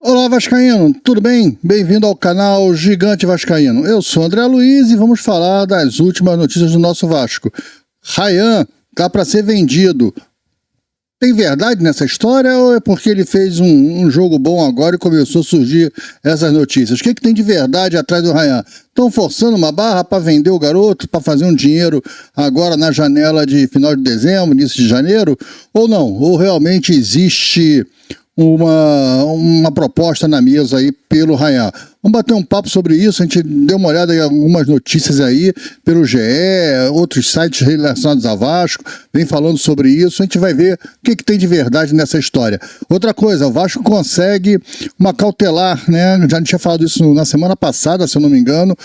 Olá, Vascaíno, tudo bem? Bem-vindo ao canal Gigante Vascaíno. Eu sou André Luiz e vamos falar das últimas notícias do nosso Vasco. Ryan tá para ser vendido. Tem verdade nessa história ou é porque ele fez um jogo bom agora e começou a surgir essas notícias? O que tem de verdade atrás do Ryan? Estão forçando uma barra para vender o garoto, para fazer um dinheiro agora na janela de final de dezembro, início de janeiro? Ou não? Ou realmente existe uma proposta na mesa aí pelo Ryan? Vamos bater um papo sobre isso. A gente deu uma olhada em algumas notícias aí pelo GE, outros sites relacionados a Vasco, vem falando sobre isso. A gente vai ver o que tem de verdade nessa história. Outra coisa, o Vasco consegue uma cautelar, né? Já tinha falado isso na semana passada, se eu não me engano,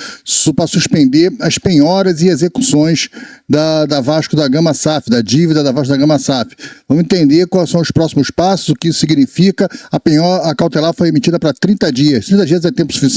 para suspender as penhoras e execuções da Vasco da Gama SAF, da dívida da Vasco da Gama SAF. Vamos entender quais são os próximos passos, o que isso significa. A cautelar foi emitida para 30 dias. 30 dias é tempo suficiente?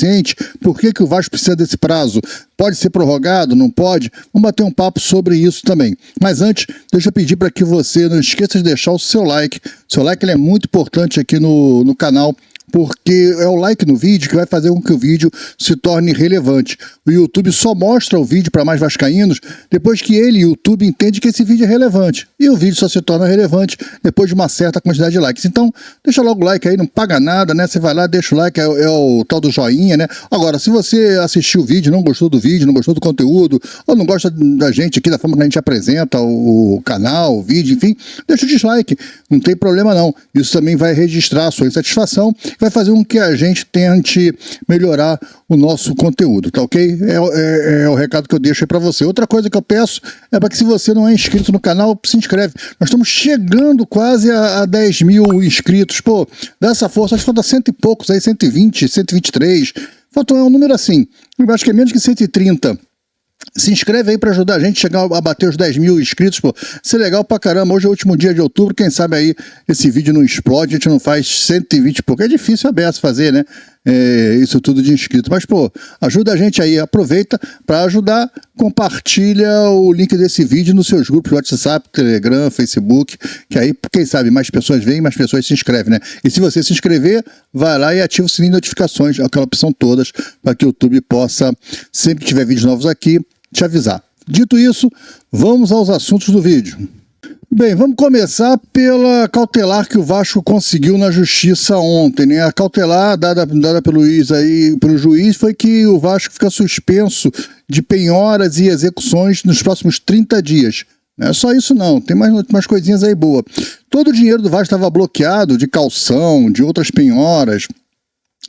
Por que o Vasco precisa desse prazo? Pode ser prorrogado? Não pode? Vamos bater um papo sobre isso também. Mas antes, deixa eu pedir para que você não esqueça de deixar o seu like. O seu like ele é muito importante aqui no canal, porque é o like no vídeo que vai fazer com que o vídeo se torne relevante. O YouTube só mostra o vídeo para mais vascaínos depois que o YouTube, entende que esse vídeo é relevante. E o vídeo só se torna relevante depois de uma certa quantidade de likes. Então, deixa logo o like aí, não paga nada, né? Você vai lá, deixa o like, é o tal do joinha, né? Agora, se você assistiu o vídeo, não gostou do vídeo, não gostou do conteúdo, ou não gosta da gente aqui, da forma que a gente apresenta o canal, o vídeo, enfim, deixa o dislike, não tem problema não. Isso também vai registrar a sua insatisfação, vai fazer com que a gente tente melhorar o nosso conteúdo, tá ok? É o recado que eu deixo aí pra você. Outra coisa que eu peço é para que, se você não é inscrito no canal, se inscreve. Nós estamos chegando quase a 10 mil inscritos. Pô, dá essa força, acho que falta cento e poucos aí, 120, 123. Falta um número assim, eu acho que é menos que 130. Se inscreve aí para ajudar a gente a chegar a bater os 10 mil inscritos, pô. Isso é legal pra caramba. Hoje é o último dia de outubro, quem sabe aí esse vídeo não explode, a gente não faz 120 e pouco. É difícil a beça fazer, né? Isso tudo de inscrito. Mas, pô, ajuda a gente aí, aproveita para ajudar, compartilha o link desse vídeo nos seus grupos, WhatsApp, Telegram, Facebook, que aí, quem sabe, mais pessoas veem, mais pessoas se inscrevem, né? E se você se inscrever, vai lá e ativa o sininho de notificações, aquela opção todas, para que o YouTube possa, sempre que tiver vídeos novos aqui, te avisar. Dito isso, vamos aos assuntos do vídeo. Bem, vamos começar pela cautelar que o Vasco conseguiu na justiça ontem, né? A cautelar dada pelo juiz foi que o Vasco fica suspenso de penhoras e execuções nos próximos 30 dias. Não é só isso não, tem mais coisinhas aí boas. Todo o dinheiro do Vasco estava bloqueado, de calção, de outras penhoras.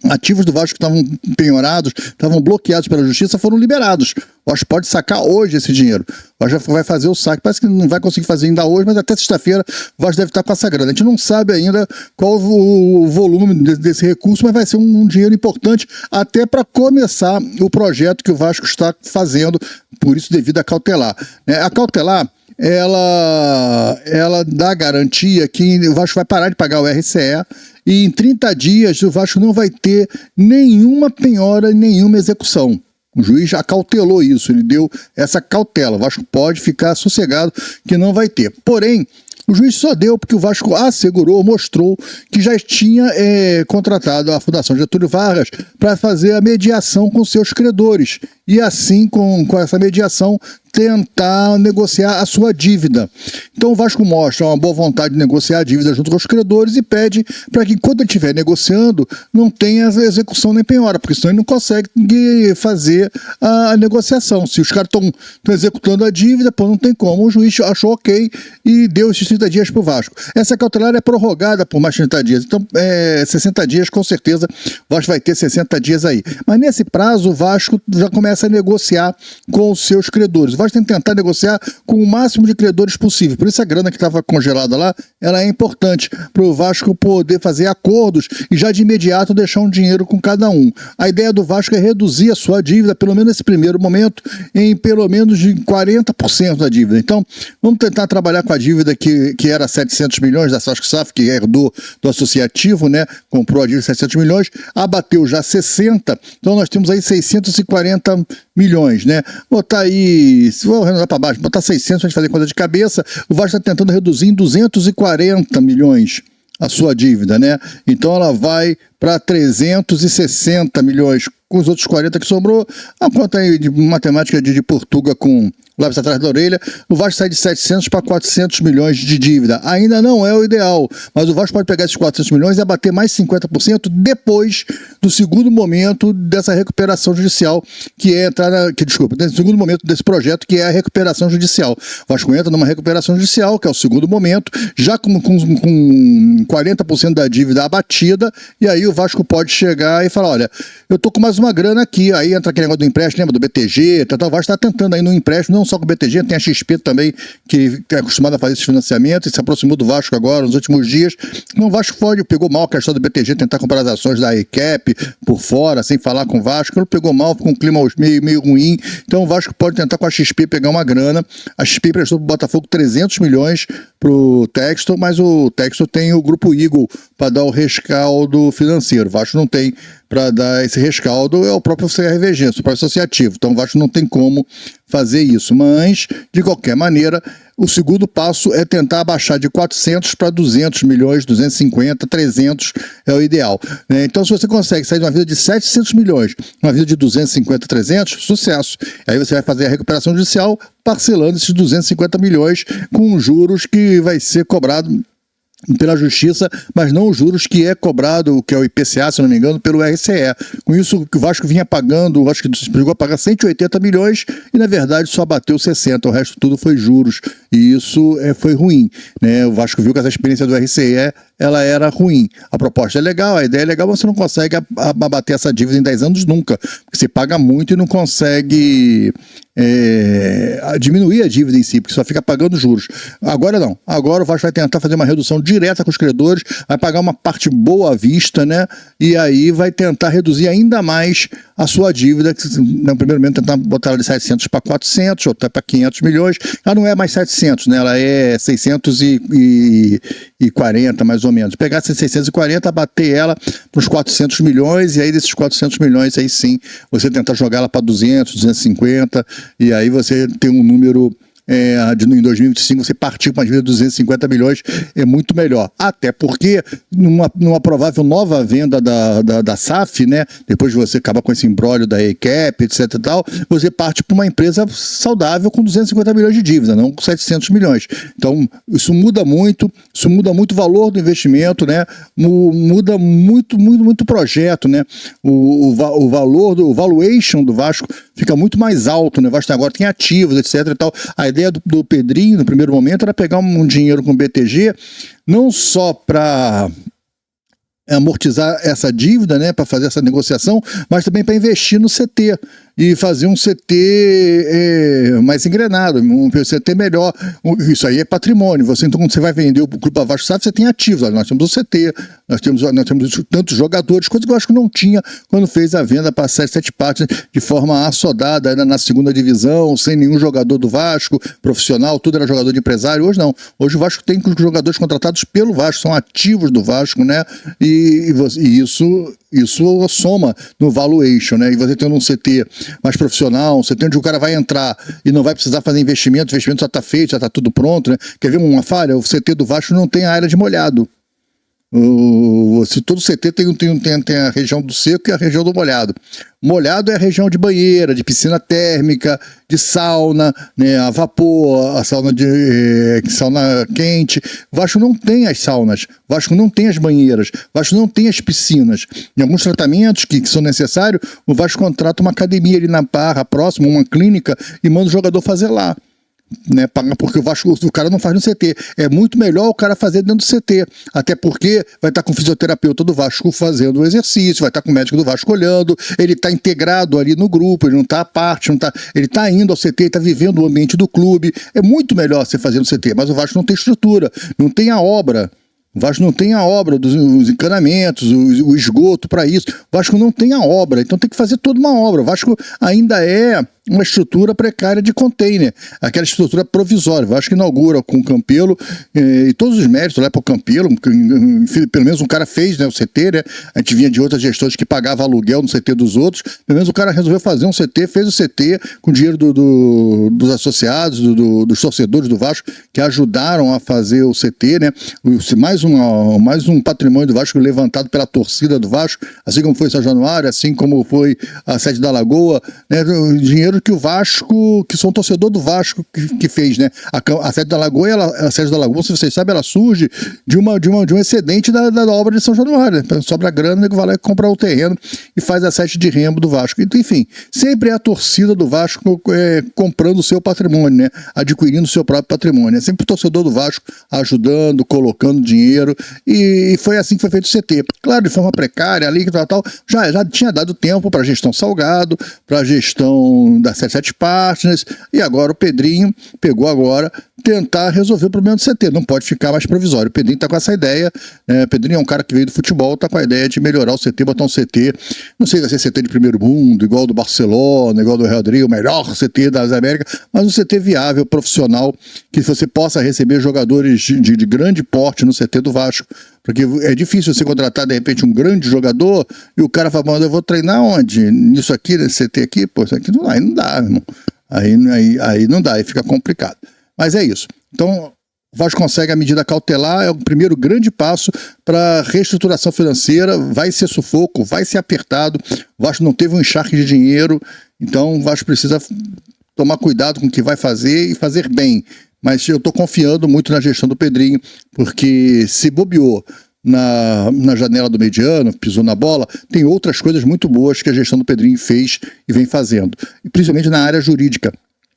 Ativos do Vasco que estavam penhorados, estavam bloqueados pela justiça, foram liberados. O Vasco pode sacar hoje esse dinheiro. O Vasco vai fazer o saque. Parece que não vai conseguir fazer ainda hoje, mas até sexta-feira o Vasco deve estar com essa grana. A gente não sabe ainda qual o volume desse recurso, mas vai ser um dinheiro importante até para começar o projeto que o Vasco está fazendo, por isso devido a cautelar. A cautelar, ela dá garantia que o Vasco vai parar de pagar o RCE e em 30 dias o Vasco não vai ter nenhuma penhora, nenhuma execução. O juiz acautelou isso, ele deu essa cautela. O Vasco pode ficar sossegado que não vai ter. Porém, o juiz só deu porque o Vasco assegurou, mostrou que já tinha contratado a Fundação Getúlio Vargas para fazer a mediação com seus credores. E assim, com essa mediação, tentar negociar a sua dívida. Então o Vasco mostra uma boa vontade de negociar a dívida junto com os credores e pede para que, quando ele estiver negociando, não tenha execução nem penhora, porque senão ele não consegue fazer a negociação. Se os caras estão executando a dívida, pô, não tem como. O juiz achou ok e deu esses 30 dias para o Vasco. Essa cautelar é prorrogada por mais 30 dias, então 60 dias, com certeza, o Vasco vai ter 60 dias aí. Mas nesse prazo, o Vasco já começa a negociar com os seus credores. O Vasco tem que tentar negociar com o máximo de credores possível. Por isso a grana que estava congelada lá, ela é importante para o Vasco poder fazer acordos e já de imediato deixar um dinheiro com cada um. A ideia do Vasco é reduzir a sua dívida, pelo menos nesse primeiro momento, em pelo menos de 40% da dívida. Então, vamos tentar trabalhar com a dívida que era 700 milhões da Vasco SAF, que herdou do associativo, né? Comprou a dívida de 700 milhões, abateu já 60, então nós temos aí 640 milhões, né? Botar aí, se for arredondar para baixo, botar 600 para a gente fazer conta de cabeça, o Vasco está tentando reduzir em 240 milhões a sua dívida, né? Então ela vai para 360 milhões, com os outros 40 que sobrou, a conta aí de matemática de Portuga com lápis atrás da orelha, o Vasco sai de 700 para 400 milhões de dívida. Ainda não é o ideal, mas o Vasco pode pegar esses 400 milhões e abater mais 50% depois do segundo momento dessa recuperação judicial, que é entrar desse segundo momento desse projeto, que é a recuperação judicial. O Vasco entra numa recuperação judicial, que é o segundo momento, já com 40% da dívida abatida, e aí o Vasco pode chegar e falar, olha, eu tô com mais uma grana aqui, aí entra aquele negócio do empréstimo, lembra do BTG, o Vasco está tentando aí no empréstimo, não só com o BTG, tem a XP também, que é acostumada a fazer esses financiamentos, e se aproximou do Vasco agora, nos últimos dias. Então o Vasco pegou mal a questão do BTG, tentar comprar as ações da ECAP por fora, sem falar com o Vasco, ele pegou mal, com um clima meio ruim, então o Vasco pode tentar com a XP pegar uma grana. A XP prestou pro Botafogo 300 milhões pro Textor, mas o Textor tem o Grupo Eagle para dar o rescaldo financeiro. O Vasco não tem para dar esse rescaldo, é o próprio CRVG, o próprio associativo. Então o Vasco não tem como fazer isso. Mas, de qualquer maneira, o segundo passo é tentar abaixar de 400 para 200 milhões, 250, 300 é o ideal. Então, se você consegue sair de uma vida de 700 milhões, uma vida de 250, 300, sucesso. Aí você vai fazer a recuperação judicial parcelando esses 250 milhões com juros que vai ser cobrado pela Justiça, mas não os juros que é cobrado, que é o IPCA, se não me engano, pelo RCE. Com isso, o Vasco vinha pagando, acho que chegou a pagar 180 milhões e, na verdade, só bateu 60, o resto tudo foi juros. E isso foi ruim, né? O Vasco viu que essa experiência do RCE, ela era ruim. A proposta é legal, a ideia é legal, mas você não consegue abater essa dívida em 10 anos nunca. Porque você paga muito e não consegue diminuir a dívida em si, porque só fica pagando juros. Agora não. Agora o Vasco vai tentar fazer uma redução direta com os credores, vai pagar uma parte boa à vista, né? E aí vai tentar reduzir ainda mais a sua dívida, que no primeiro momento tentar botar ela de 700 para 400, ou até para 500 milhões. Ela não é mais 700, né? Ela é 640, mais ou menos. Pegar essa 640, bater ela para os 400 milhões, e aí desses 400 milhões, aí sim, você tentar jogar ela para 200, 250, e aí você tem um número em 2025 você partir para uma dívida de 250 milhões é muito melhor, até porque numa provável nova venda da SAF, né, depois de você acabar com esse imbróglio da ECAP, etc e tal, você parte para uma empresa saudável com 250 milhões de dívida, não com 700 milhões. Então isso muda muito o valor do investimento, né, muda muito o projeto, né, o valor o valuation do Vasco fica muito mais alto, né, o Vasco agora tem ativos, etc e tal. A ideia do Pedrinho, no primeiro momento, era pegar um dinheiro com o BTG, não só para amortizar essa dívida, né, para fazer essa negociação, mas também para investir no CT e fazer um CT mais engrenado, um CT melhor. Isso aí é patrimônio. Então, quando você vai vender o Clube Vasco SAF, você tem ativos. Nós temos o CT, nós temos tantos jogadores, coisa que eu acho que não tinha quando fez a venda para 7 partes de forma assodada, ainda na segunda divisão, sem nenhum jogador do Vasco, profissional, tudo era jogador de empresário. Hoje não. Hoje o Vasco tem jogadores contratados pelo Vasco, são ativos do Vasco, né? E isso soma no valuation, né? E você tendo um CT mais profissional, um CT onde o cara vai entrar e não vai precisar fazer investimento já está feito, já está tudo pronto, né? Quer ver uma falha? O CT do Vasco não tem a área de molhado. Se todo CT tem a região do seco e a região do molhado. Molhado é a região de banheira, de piscina térmica, de sauna, né, a vapor, a sauna sauna quente. O Vasco não tem as saunas, o Vasco não tem as banheiras, o Vasco não tem as piscinas. Em alguns tratamentos que são necessários, o Vasco contrata uma academia ali na Barra, próximo, uma clínica, e manda o jogador fazer lá. Né, porque o cara não faz no CT. É muito melhor o cara fazer dentro do CT, até porque vai estar com o fisioterapeuta do Vasco fazendo o exercício, vai estar com o médico do Vasco olhando, ele está integrado ali no grupo, ele não está à parte, ele está indo ao CT, ele está vivendo o ambiente do clube. É muito melhor você fazer no CT, mas o Vasco não tem estrutura, não tem a obra. O Vasco não tem a obra dos encanamentos, o esgoto para isso. O Vasco não tem a obra, então tem que fazer toda uma obra. O Vasco ainda é uma estrutura precária de container, aquela estrutura provisória. O Vasco inaugura com o Campelo, e todos os méritos lá para o Campelo, pelo menos um cara fez, né, o CT, né? A gente vinha de outras gestões que pagavam aluguel no CT dos outros, pelo menos o cara resolveu fazer um CT, fez o CT com dinheiro dos associados, dos torcedores do Vasco, que ajudaram a fazer o CT, né? Mais um patrimônio do Vasco levantado pela torcida do Vasco, assim como foi São Januário, assim como foi a sede da Lagoa, né? O dinheiro que o Vasco, que sou um torcedor do Vasco que fez, né? A sede da Lagoa, a sede da Lagoa, se vocês sabem, ela surge de um excedente da obra de São Januário, né? Sobra grana, o nego vai lá e compra o terreno e faz a sede de remo do Vasco. Então, enfim, sempre é a torcida do Vasco comprando o seu patrimônio, né? Adquirindo o seu próprio patrimônio. É sempre o torcedor do Vasco ajudando, colocando dinheiro, e foi assim que foi feito o CT. Claro, de forma precária, ali, tal, já tinha dado tempo para a gestão Salgado, para a gestão da 77 Partners, e agora o Pedrinho pegou agora tentar resolver o problema do CT. Não pode ficar mais provisório. O Pedrinho está com essa ideia, né? O Pedrinho é um cara que veio do futebol, está com a ideia de melhorar o CT, botar um CT, não sei se vai ser CT de primeiro mundo, igual do Barcelona, igual do Real Madrid, o melhor CT das Américas, mas um CT viável, profissional, que você possa receber jogadores de grande porte no CT do Vasco, porque é difícil você contratar de repente um grande jogador e o cara fala, mas eu vou treinar onde? Nisso aqui, nesse CT aqui? Pô, isso aqui não, aí não dá, irmão. Aí não dá, aí fica complicado. Mas é isso. Então, o Vasco consegue a medida cautelar, é o primeiro grande passo para reestruturação financeira, vai ser sufoco, vai ser apertado, o Vasco não teve um encharque de dinheiro, então o Vasco precisa tomar cuidado com o que vai fazer e fazer bem. Mas eu estou confiando muito na gestão do Pedrinho, porque se bobeou na janela do mediano, pisou na bola, tem outras coisas muito boas que a gestão do Pedrinho fez e vem fazendo, e principalmente na área jurídica.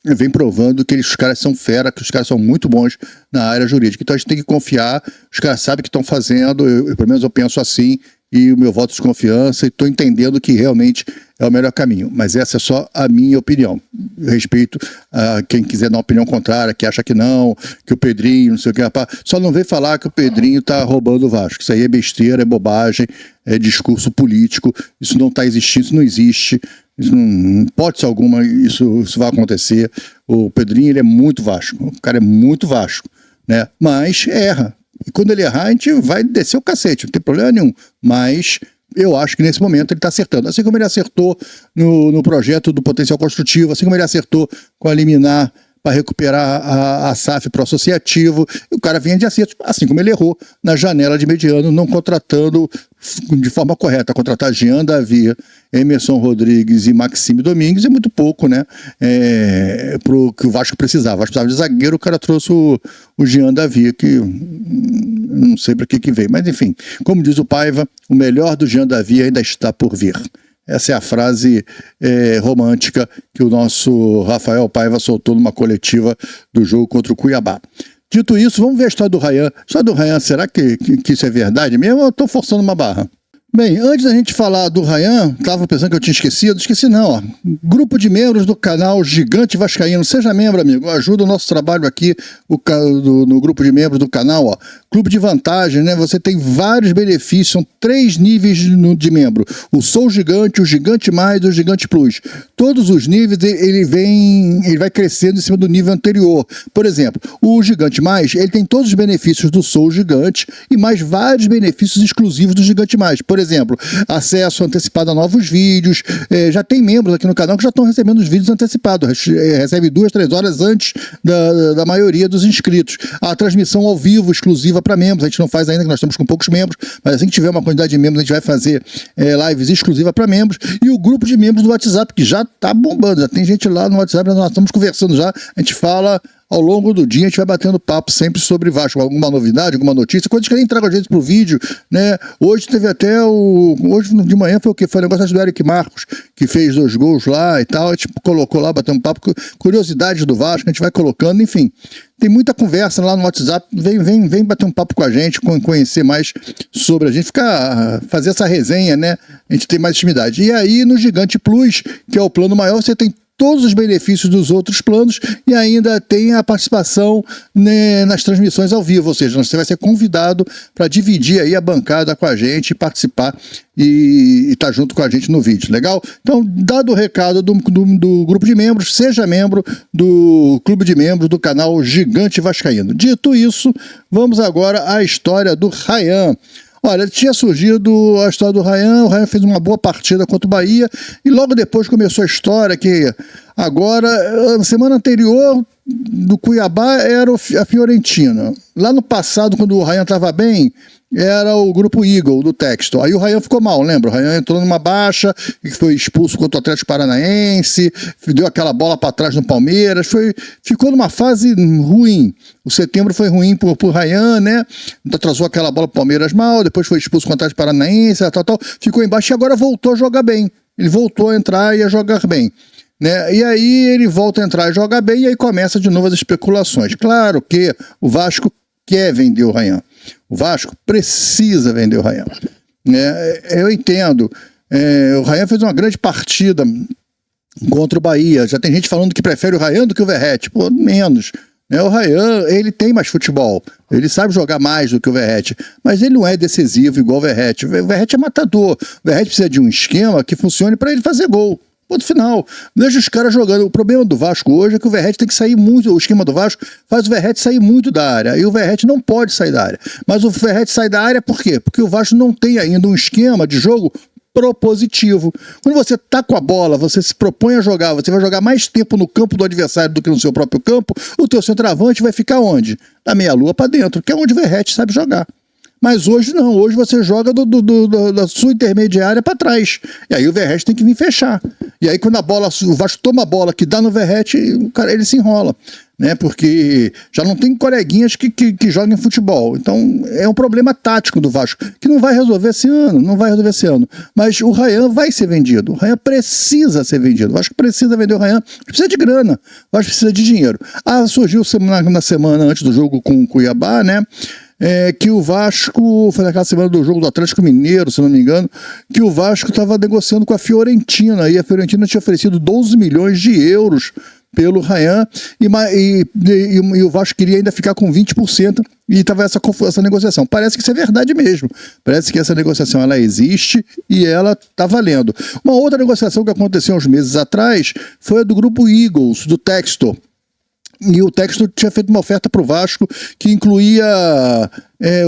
Vem provando que os caras são fera, que os caras são muito bons na área jurídica. Então a gente tem que confiar, os caras sabem o que estão fazendo, pelo menos eu penso assim, e o meu voto de confiança, e estou entendendo que realmente é o melhor caminho. Mas essa é só a minha opinião. Eu respeito a quem quiser dar uma opinião contrária, que acha que não, que o Pedrinho, não sei o que, rapaz. Só não vem falar que o Pedrinho está roubando o Vasco. Isso aí é besteira, é bobagem, é discurso político, isso não está existindo, isso não existe. Isso não, hipótese alguma, isso vai acontecer. O Pedrinho, ele é muito Vasco, o cara é muito Vasco, né? Mas erra. E quando ele errar, a gente vai descer o cacete, não tem problema nenhum. Mas eu acho que nesse momento ele está acertando. Assim como ele acertou no projeto do potencial construtivo, assim como ele acertou com a liminar para recuperar a SAF pro associativo, e o cara vinha de acerto, assim como ele errou na janela de mediano, não contratando de forma correta. Contratar Jean Davi, Emerson Rodrigues e Maxime Domingues é muito pouco, né? Pro que o Vasco precisava. O Vasco precisava de zagueiro, o cara trouxe o Jean Davi, que não sei para que veio. Mas enfim, como diz o Paiva, o melhor do Jean Davi ainda está por vir. Essa é a frase romântica que o nosso Rafael Paiva soltou numa coletiva do jogo contra o Cuiabá. Dito isso, vamos ver a história do Rayan. A história do Rayan, será que isso é verdade mesmo ou eu estou forçando uma barra? Bem, antes da gente falar do Rayan, estava pensando que eu tinha esquecido, esqueci não, ó. Grupo de membros do canal Gigante Vascaíno, seja membro, amigo, ajuda o nosso trabalho aqui no grupo de membros do canal, ó. Clube de vantagem, né? Você tem vários benefícios, são 3 níveis de membro. O Sou Gigante, o Gigante Mais e o Gigante Plus. Todos os níveis ele vai crescendo em cima do nível anterior. Por exemplo, o Gigante Mais, ele tem todos os benefícios do Sou Gigante e mais vários benefícios exclusivos do Gigante Mais. Por exemplo, acesso antecipado a novos vídeos. Já tem membros aqui no canal que já estão recebendo os vídeos antecipados. Recebe 2, 3 horas antes da maioria dos inscritos. A transmissão ao vivo exclusiva para membros. A gente não faz ainda, que nós estamos com poucos membros, mas assim que tiver uma quantidade de membros, a gente vai fazer lives exclusivas para membros. E o grupo de membros do WhatsApp, que já está bombando. Já tem gente lá no WhatsApp, nós estamos conversando já. A gente fala ao longo do dia, a gente vai batendo papo sempre sobre Vasco, alguma novidade, alguma notícia, coisas que nem trago a gente pro vídeo, né? Hoje teve até hoje de manhã foi o que? Foi o negócio do Eric Marcos, que fez 2 gols lá e tal, a gente colocou lá, batendo papo, curiosidades do Vasco, a gente vai colocando, enfim. Tem muita conversa lá no WhatsApp, vem bater um papo com a gente, conhecer mais sobre a gente, fazer essa resenha, né? A gente tem mais intimidade. E aí no Gigante Plus, que é o plano maior, você tem todos os benefícios dos outros planos e ainda tem a participação, né, nas transmissões ao vivo, ou seja, você vai ser convidado para dividir aí a bancada com a gente, participar e estar junto com a gente no vídeo, legal? Então, dado o recado do grupo de membros, seja membro do clube de membros do canal Gigante Vascaíno. Dito isso, vamos agora à história do Ryan. Olha, tinha surgido a história do Ryan, o Ryan fez uma boa partida contra o Bahia e logo depois começou a história que agora, na semana anterior do Cuiabá era a Fiorentina. Lá no passado, quando o Ryan estava bem, era o grupo Eagle do Textor. Aí o Ryan ficou mal, lembra? O Ryan entrou numa baixa e foi expulso contra o Atlético Paranaense, deu aquela bola para trás no Palmeiras, ficou numa fase ruim. O setembro foi ruim pro Ryan, né? Atrasou aquela bola pro Palmeiras mal, depois foi expulso contra o Atlético Paranaense, tal, ficou embaixo e agora voltou a jogar bem. Ele voltou a entrar e a jogar bem. Né? E aí ele volta a entrar e jogar bem e aí começa de novo as especulações. Claro que o Vasco quer vender o Ryan. O Vasco precisa vender o Ryan. Eu entendo. O Ryan fez uma grande partida contra o Bahia. Já tem gente falando que prefere o Ryan do que o Verratti. Pô, menos. O Ryan, ele tem mais futebol. Ele sabe jogar mais do que o Verratti. Mas ele não é decisivo igual o Verratti. O Verratti é matador. O Verratti precisa de um esquema que funcione para ele fazer gol. Ponto final. Deixa os caras jogando. O problema do Vasco hoje é que o Verratti tem que sair muito. O esquema do Vasco faz o Verratti sair muito da área. E o Verratti não pode sair da área. Mas o Verratti sai da área por quê? Porque o Vasco não tem ainda um esquema de jogo propositivo. Quando você tá com a bola, você se propõe a jogar, você vai jogar mais tempo no campo do adversário do que no seu próprio campo, o teu centroavante vai ficar onde? Da meia-lua para dentro, que é onde o Verratti sabe jogar. Mas hoje não, hoje você joga da sua intermediária para trás. E aí o Verratti tem que vir fechar. E aí quando o Vasco toma a bola que dá no Verratti, o cara, ele se enrola. Né? Porque já não tem coleguinhas que jogam futebol. Então é um problema tático do Vasco, que não vai resolver esse ano, Mas o Ryan vai ser vendido. O Ryan precisa ser vendido. O Vasco precisa vender o Ryan. Precisa de grana. O Vasco precisa de dinheiro. Surgiu na semana antes do jogo com o Cuiabá, né? Que o Vasco, foi naquela semana do jogo do Atlético Mineiro, se não me engano, que o Vasco estava negociando com a Fiorentina, e a Fiorentina tinha oferecido 12 milhões de euros pelo Ryan, e o Vasco queria ainda ficar com 20%, e estava essa negociação. Parece que isso é verdade mesmo, parece que essa negociação ela existe e ela está valendo. Uma outra negociação que aconteceu uns meses atrás foi a do grupo Eagles, do Textor. E o Textor tinha feito uma oferta para o Vasco que incluía...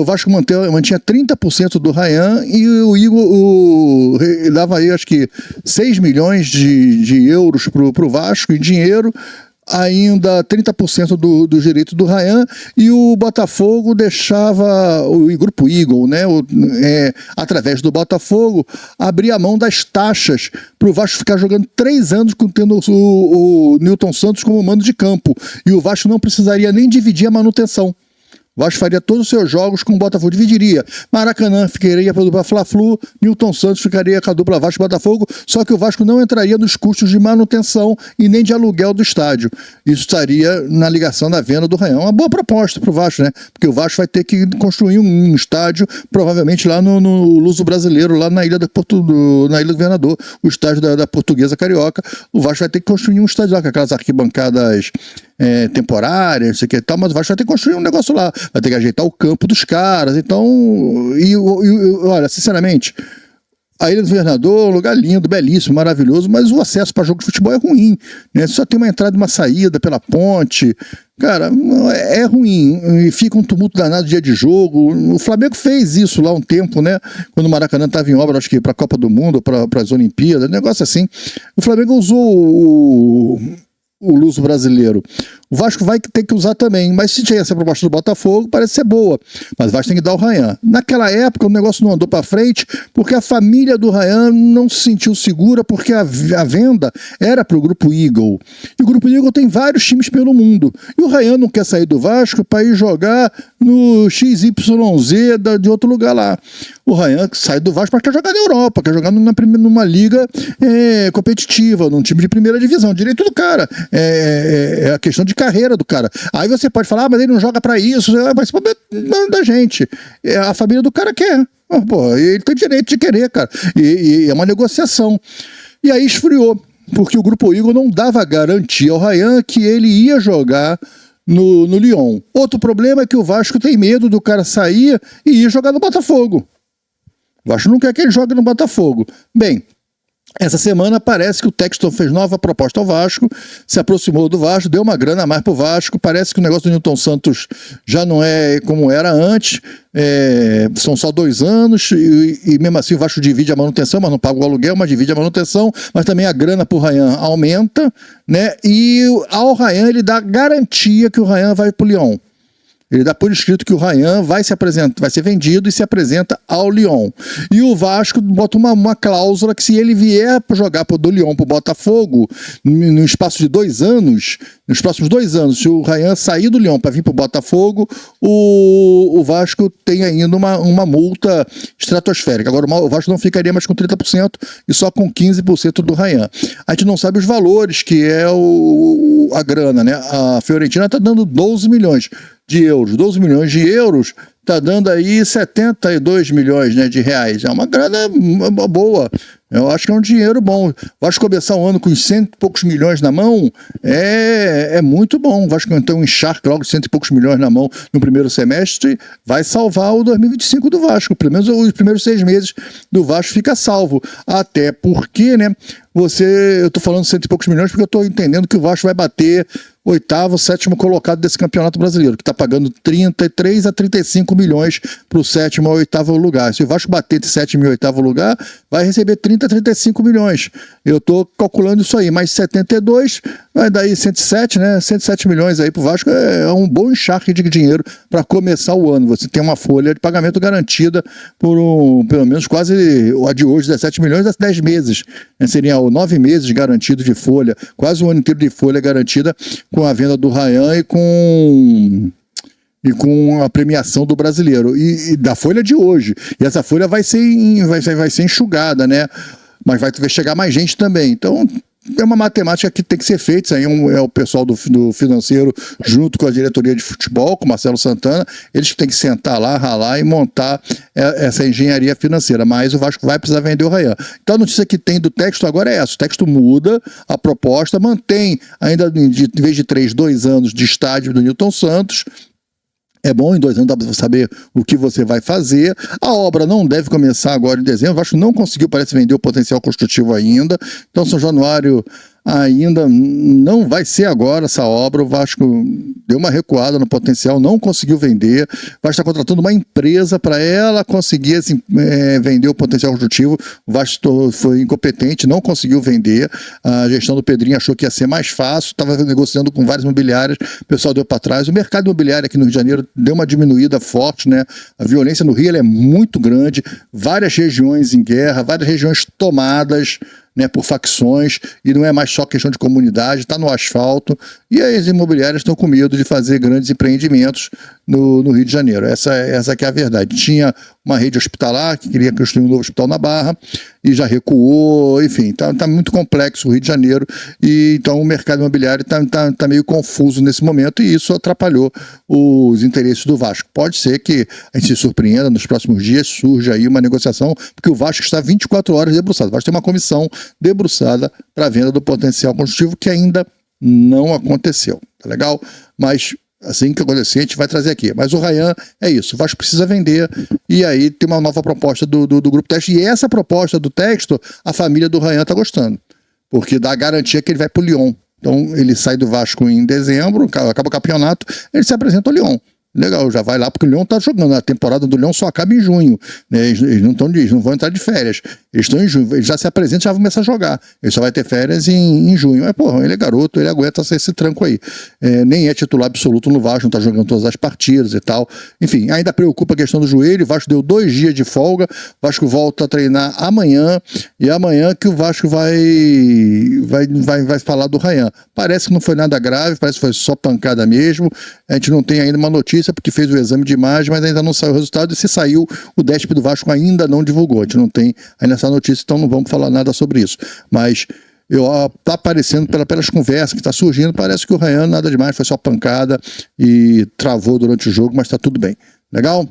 o Vasco mantinha 30% do Ryan e o Igor dava aí, acho que 6 milhões de euros para o Vasco em dinheiro, ainda 30% do direito do Ryan, e o Botafogo deixava, o grupo Eagle, né, através do Botafogo, abrir a mão das taxas para o Vasco ficar jogando 3 anos tendo o Nilton Santos como mando de campo, e o Vasco não precisaria nem dividir a manutenção. O Vasco faria todos os seus jogos com o Botafogo, dividiria. Maracanã ficaria para a dupla Fla-Flu, Nilton Santos ficaria com a dupla Vasco e Botafogo, só que o Vasco não entraria nos custos de manutenção e nem de aluguel do estádio. Isso estaria na ligação da venda do Ryan. Uma boa proposta para o Vasco, né? Porque o Vasco vai ter que construir um estádio, provavelmente lá no Luso Brasileiro, lá na Ilha do Governador, o estádio da Portuguesa Carioca. O Vasco vai ter que construir um estádio lá, com aquelas arquibancadas temporárias, não sei o que e tal, mas o Vasco vai ter que construir um negócio lá, vai ter que ajeitar o campo dos caras, então, olha, sinceramente, a Ilha do Governador é um lugar lindo, belíssimo, maravilhoso, mas o acesso para jogo de futebol é ruim, né? Só tem uma entrada e uma saída pela ponte, cara, é ruim, e fica um tumulto danado dia de jogo. O Flamengo fez isso lá um tempo, né? Quando o Maracanã estava em obra, acho que para a Copa do Mundo, para as Olimpíadas, negócio assim. O Flamengo usou o Luso Brasileiro. O Vasco vai ter que usar também, mas se tinha essa proposta do Botafogo, parece ser boa, mas o Vasco tem que dar o Ryan. Naquela época o negócio não andou para frente porque a família do Ryan não se sentiu segura, porque a venda era para o Grupo Eagle, e o Grupo Eagle tem vários times pelo mundo, e o Ryan não quer sair do Vasco para ir jogar no XYZ de outro lugar lá. O Ryan sai do Vasco para quer jogar na Europa, quer jogar numa liga competitiva, num time de primeira divisão, direito do cara, é a questão de carreira do cara. Aí você pode falar, mas ele não joga pra isso, vai ser problema da gente. A família do cara quer. Pô, ele tem direito de querer, cara. E é uma negociação. E aí esfriou. porque o Grupo Igor não dava garantia ao Ryan que ele ia jogar no Lyon. Outro problema é que o Vasco tem medo do cara sair e ir jogar no Botafogo. O Vasco não quer que ele jogue no Botafogo. Bem, essa semana parece que o Textor fez nova proposta ao Vasco, se aproximou do Vasco, deu uma grana a mais pro Vasco. Parece que o negócio do Newton Santos já não é como era antes, são só 2 anos e mesmo assim o Vasco divide a manutenção, mas não paga o aluguel, mas divide a manutenção, mas também a grana pro Ryan aumenta, né? E ao Ryan ele dá garantia que o Ryan vai pro Lyon. Ele dá por escrito que o Ryan vai ser vendido e se apresenta ao Lyon. E o Vasco bota uma cláusula que se ele vier para jogar do Lyon para o Botafogo, no espaço de 2 anos, nos próximos 2 anos, se o Ryan sair do Lyon para vir para o Botafogo, o Vasco tem ainda uma multa estratosférica. Agora o Vasco não ficaria mais com 30% e só com 15% do Ryan. A gente não sabe os valores, que é a grana, né? A Fiorentina está dando 12 milhões de euros. 12 milhões de euros está dando aí 72 milhões, né, de reais. É uma grana boa. Eu acho que é um dinheiro bom. Vasco começar o ano com 100 e poucos milhões na mão é muito bom. Vasco então um encharque logo de 100 e poucos milhões na mão no primeiro semestre vai salvar o 2025 do Vasco. Pelo menos os primeiros 6 meses do Vasco fica salvo. Até porque, né, eu tô falando 100 e poucos milhões porque eu tô entendendo que o Vasco vai bater 8º, 7º colocado desse campeonato brasileiro, que está pagando 33 a 35 milhões para o 7º ou 8º lugar. Se o Vasco bater entre 7º e 8º lugar, vai receber 30 a 35 milhões. Eu estou calculando isso aí, mais 72, vai dar aí 107, né? 107 milhões aí para o Vasco é um bom encharque de dinheiro para começar o ano. Você tem uma folha de pagamento garantida por pelo menos quase a de hoje, 17 milhões, a 10 meses. Né? Seria 9 meses garantido de folha, quase um ano inteiro de folha garantida com a venda do Ryan e com a premiação do brasileiro e da folha de hoje. E essa folha vai ser enxugada, né? Mas vai chegar mais gente também. Então é uma matemática que tem que ser feita. Isso aí é o pessoal do financeiro junto com a diretoria de futebol, com o Marcelo Santana. Eles têm que sentar lá, ralar e montar essa engenharia financeira. Mas o Vasco vai precisar vender o Ryan. Então a notícia que tem do texto agora é essa. O texto muda a proposta, mantém ainda em vez de 2 anos de estádio do Newton Santos. É bom, em 2 anos dá para saber o que você vai fazer. A obra não deve começar agora em dezembro. O Vasco não conseguiu, parece, vender o potencial construtivo ainda. Então, São Januário ainda não vai ser agora essa obra. O Vasco deu uma recuada no potencial, não conseguiu vender. O Vasco está contratando uma empresa para ela conseguir assim, vender o potencial construtivo. O Vasco foi incompetente, não conseguiu vender. A gestão do Pedrinho achou que ia ser mais fácil, estava negociando com várias imobiliárias, o pessoal deu para trás. O mercado imobiliário aqui no Rio de Janeiro deu uma diminuída forte, né? A violência no Rio ela é muito grande, várias regiões em guerra, várias regiões tomadas, né, por facções, e não é mais só questão de comunidade, está no asfalto, e as imobiliárias estão com medo de fazer grandes empreendimentos no Rio de Janeiro. Essa que é a verdade. Tinha uma rede hospitalar que queria construir um novo hospital na Barra e já recuou, enfim, tá muito complexo o Rio de Janeiro, e então o mercado imobiliário tá meio confuso nesse momento, e isso atrapalhou os interesses do Vasco. Pode ser que a gente se surpreenda nos próximos dias, surja aí uma negociação, porque o Vasco está 24 horas debruçado. O Vasco tem uma comissão debruçada para a venda do potencial construtivo que ainda não aconteceu, tá legal? Mas assim que acontecer, a gente vai trazer aqui. Mas o Ryan é isso, o Vasco precisa vender, e aí tem uma nova proposta do Grupo Texto, e essa proposta do texto, a família do Ryan tá gostando, porque dá a garantia que ele vai pro Lyon. Então ele sai do Vasco em dezembro, acaba o campeonato, ele se apresenta ao Lyon. Legal, já vai lá, porque o Lyon tá jogando. A temporada do Lyon só acaba em junho, né? Eles não vão entrar de férias. Eles estão em junho, eles já se apresentam e já vão começar a jogar. Ele só vai ter férias em junho. Mas, porra, ele é garoto, ele aguenta esse tranco aí. Nem é titular absoluto no Vasco, não tá jogando todas as partidas e tal. Enfim, ainda preocupa a questão do joelho. O Vasco deu 2 dias de folga. O Vasco volta a treinar amanhã. E amanhã que o Vasco vai falar do Ryan. Parece que não foi nada grave, parece que foi só pancada mesmo. A gente não tem ainda uma notícia, porque fez o exame de imagem, mas ainda não saiu o resultado, e se saiu, o DESP do Vasco ainda não divulgou. A gente não tem ainda essa notícia, então não vamos falar nada sobre isso. Mas tá aparecendo pelas conversas que está surgindo, parece que o Ryan nada demais, foi só pancada e travou durante o jogo, mas está tudo bem. Legal?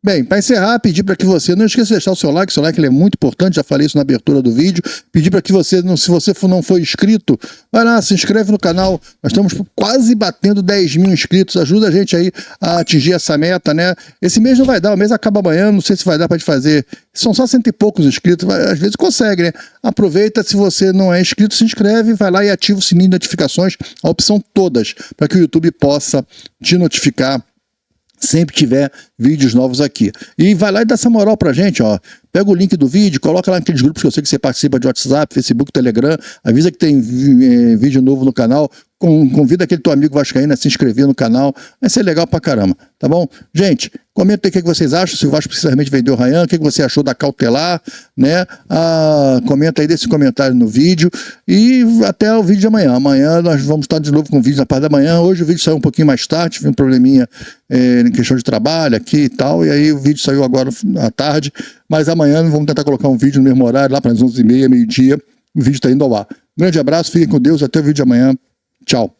Bem, para encerrar, pedir para que você não esqueça de deixar o seu like ele é muito importante, já falei isso na abertura do vídeo. Pedir para que você, se você não for inscrito, vai lá, se inscreve no canal. Nós estamos quase batendo 10 mil inscritos, ajuda a gente aí a atingir essa meta, né? Esse mês não vai dar, o mês acaba amanhã, não sei se vai dar para te fazer. São só 100 e poucos inscritos, às vezes consegue, né? Aproveita, se você não é inscrito, se inscreve, vai lá e ativa o sininho de notificações, a opção todas, para que o YouTube possa te notificar sempre tiver vídeos novos aqui. E vai lá e dá essa moral pra gente, ó. Pega o link do vídeo, coloca lá naqueles grupos que eu sei que você participa de WhatsApp, Facebook, Telegram, avisa que tem vídeo novo no canal, convida aquele teu amigo vascaíno a se inscrever no canal, vai ser legal pra caramba, tá bom? Gente, comenta aí o que vocês acham, se o Vasco precisamente vendeu o Ryan, o que você achou da cautelar, né? Comenta aí, desse comentário no vídeo e até o vídeo de amanhã. Amanhã nós vamos estar de novo com o vídeo na parte da manhã. Hoje o vídeo saiu um pouquinho mais tarde, tive um probleminha em questão de trabalho aqui e tal, e aí o vídeo saiu agora à tarde, mas amanhã vamos tentar colocar um vídeo no mesmo horário, lá para as 11h30, meio-dia, o vídeo está indo ao ar. Grande abraço, fiquem com Deus, até o vídeo de amanhã. Tchau.